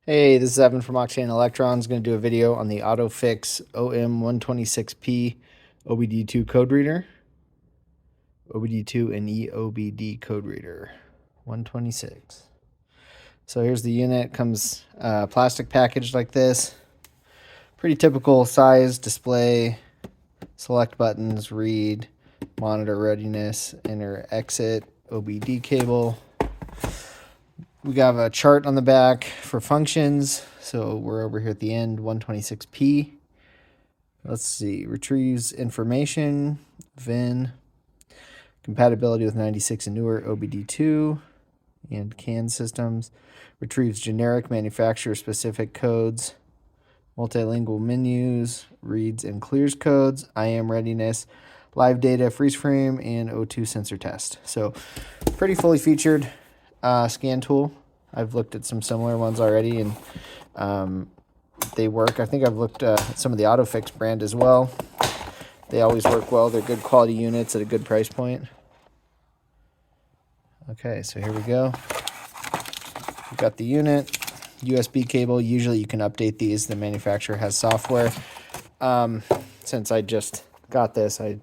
Hey, this is Evan from Octane Electrons. Going to do a video on the Autophix OM126P OBD2 code reader. OBD2 and EOBD code reader 126. So here's the unit. Comes plastic packaged like this. Pretty typical size, display, select buttons, read, monitor readiness, enter, exit, OBD cable. We got a chart on the back for functions. So we're over here at the end, 126P. Let's see, retrieves information, VIN, compatibility with 96 and newer OBD2 and CAN systems, retrieves generic manufacturer-specific codes, multilingual menus, reads and clears codes, IM readiness, live data, freeze frame, and O2 sensor test. So pretty fully featured scan tool. I've looked at some similar ones already, and they work. I think I've looked at some of the Autophix brand as well. They always work well. They're good quality units at a good price point. Okay, so here we go. We've got the unit, USB cable. Usually you can update these. The manufacturer has software. Since I just got this, I'm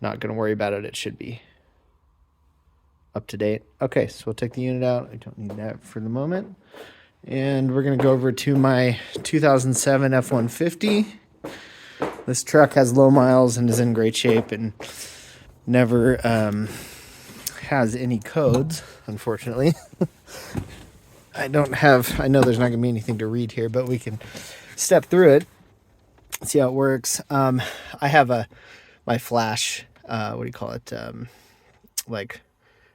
not going to worry about it. It should be up to date. Okay, so we'll take the unit out. I don't need that for the moment. And we're going to go over to my 2007 F150. This truck has low miles and is in great shape and never has any codes, unfortunately. I know there's not going to be anything to read here, but we can step through it, see how it works. I have my flash, what do you call it? Like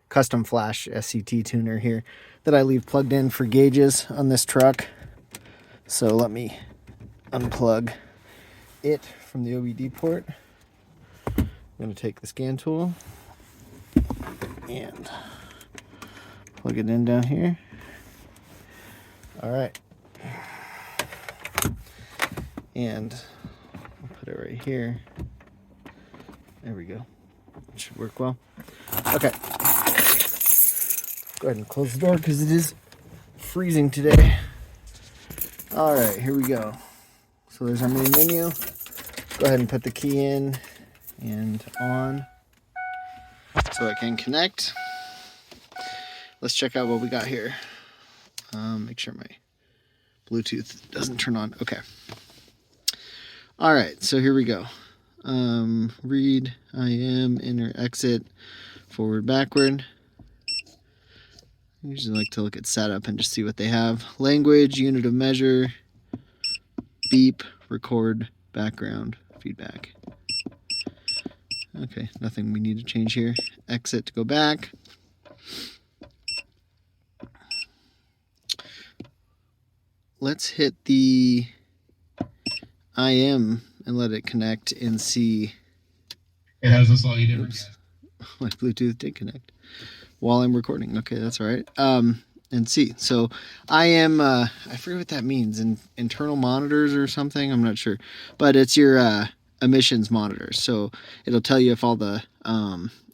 custom flash SCT tuner here that I leave plugged in for gauges on this truck. So let me unplug it from the OBD port. I'm going to take the scan tool and plug it in down here. All right. And I'll put it right here. There we go. It should work well. Okay. Go ahead and close the door because it is freezing today. All right, here we go. So there's our main menu. Go ahead and put the key in and on so it can connect. Let's check out what we got here. Make sure my Bluetooth doesn't turn on. Okay. All right, so here we go. Read, IM, enter, exit, forward, backward. I usually like to look at setup and just see what they have. Language, unit of measure, beep, record, background, feedback. Okay, nothing we need to change here. Exit to go back. Let's hit the IM and let it connect and see. It has a slightly different. Oops. My Bluetooth did connect while I'm recording. Okay, that's all right. And see. So IM, I forget what that means. Internal monitors or something. I'm not sure. But it's your emissions monitors. So it'll tell you if all the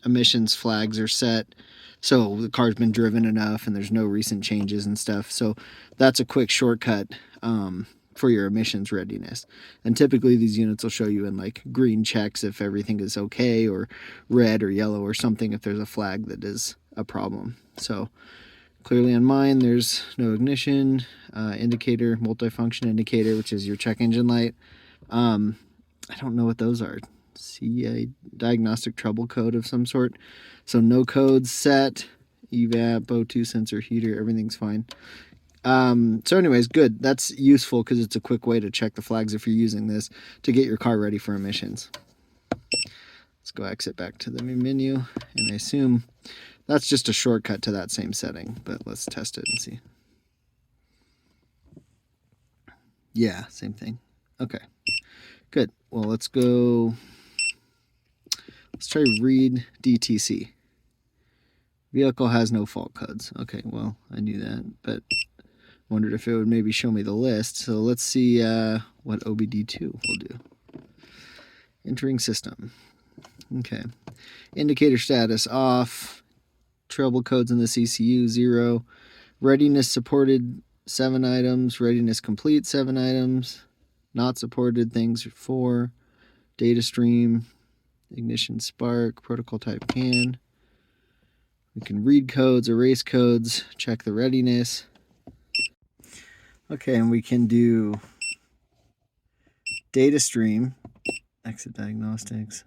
emissions flags are set. So the car's been driven enough and there's no recent changes and stuff. So that's a quick shortcut for your emissions readiness. And typically these units will show you in like green checks if everything is okay, or red or yellow or something if there's a flag that is a problem. So clearly on mine there's no ignition, indicator, multifunction indicator, which is your check engine light. I don't know what those are. See a diagnostic trouble code of some sort. So no codes set, evap, O2 sensor, heater, everything's fine. So anyways, good. That's useful because it's a quick way to check the flags if you're using this to get your car ready for emissions. Let's go exit back to the main menu, and I assume that's just a shortcut to that same setting, but let's test it and see. Yeah, same thing. Okay, good. Well, let's try read DTC. Vehicle has no fault codes. Okay, well, I knew that, but wondered if it would maybe show me the list. So let's see what OBD2 will do. Entering system. Okay. Indicator status off. Trouble codes in the CCU 0. Readiness supported 7 items. Readiness complete, 7 items. Not supported things are 4. Data stream, ignition spark, protocol type can. We can read codes, erase codes, check the readiness. Okay, and we can do data stream, exit diagnostics.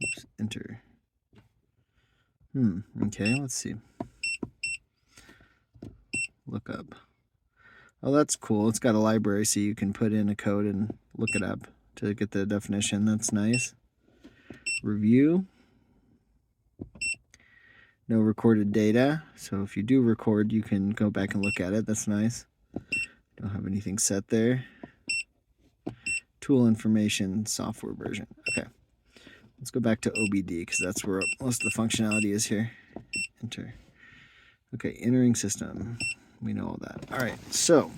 Oops, enter. Okay, let's see. Look up. Oh, that's cool. It's got a library so you can put in a code and look it up to get the definition. That's nice. Review. No recorded data. So if you do record, you can go back and look at it. That's nice. Don't have anything set there. Tool information, software version. Okay. Let's go back to OBD because that's where most of the functionality is here. Enter. Okay, entering system. We know all that. All right, so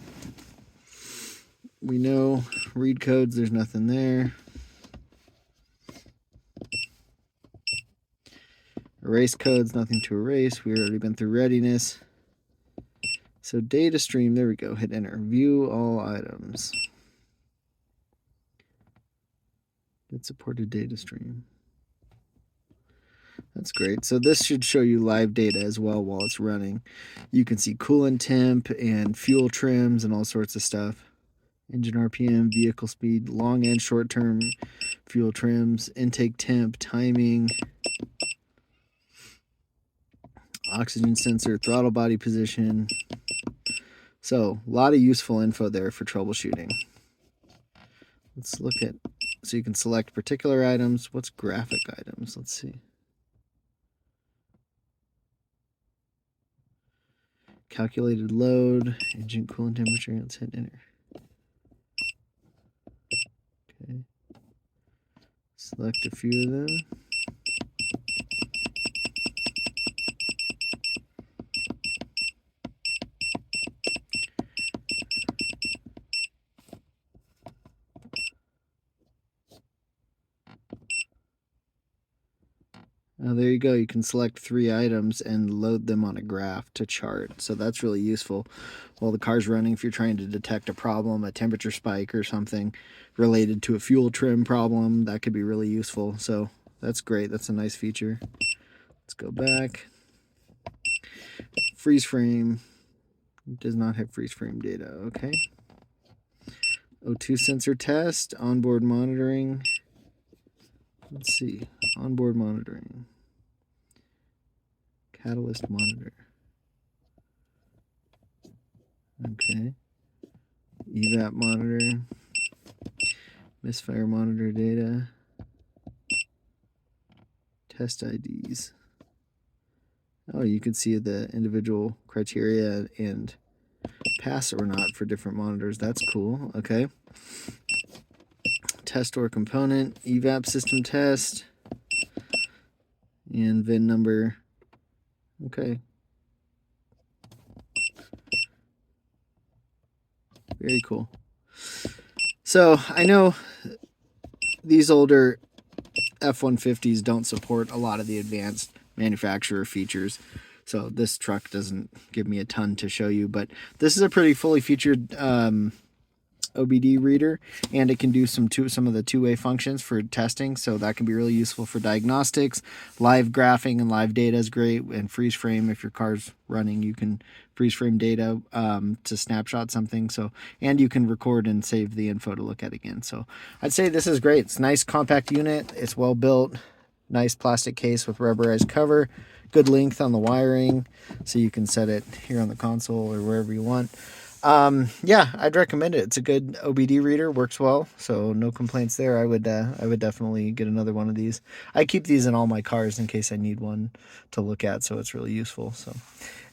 we know read codes, there's nothing there. Erase codes, nothing to erase. We've already been through readiness. So data stream, there we go. Hit enter. View all items. It supported data stream. That's great. So this should show you live data as well while it's running. You can see coolant temp and fuel trims and all sorts of stuff. Engine RPM, vehicle speed, long and short term fuel trims, intake temp, timing, oxygen sensor, throttle body position. So a lot of useful info there for troubleshooting. Let's look at, so you can select particular items. What's graphic items? Let's see. Calculated load, engine coolant temperature. Let's hit enter. Okay. Select a few of them. Now there you go. You can select 3 items and load them on a graph to chart. So that's really useful while the car's running if you're trying to detect a problem, a temperature spike or something related to a fuel trim problem. That could be really useful. So that's great. That's a nice feature. Let's go back. Freeze frame. It does not have freeze frame data. Okay. O2 sensor test. Onboard monitoring. Let's see. Onboard monitoring. Catalyst monitor. Okay. EVAP monitor. Misfire monitor data. Test IDs. Oh, you can see the individual criteria and pass or not for different monitors. That's cool. Okay. Test or component. EVAP system test. And VIN number. Okay. Very cool. So I know these older F-150s don't support a lot of the advanced manufacturer features. So this truck doesn't give me a ton to show you, but this is a pretty fully featured OBD reader, and it can do some of the two-way functions for testing, so that can be really useful for diagnostics. Live graphing and live data is great, and freeze frame. If your car's running, you can freeze frame data to snapshot something. So, and you can record and save the info to look at again. So I'd say this is great. It's a nice compact unit. It's well built. Nice plastic case with rubberized cover. Good length on the wiring, so you can set it here on the console or wherever you want. Yeah, I'd recommend it. It's a good OBD reader, works well, so no complaints there. I would definitely get another one of these. I keep these in all my cars in case I need one to look at, so it's really useful. So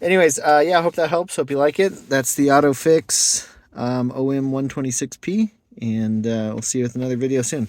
anyways, yeah, I hope that helps. Hope you like it. That's the Autophix OM126P, and we'll see you with another video soon.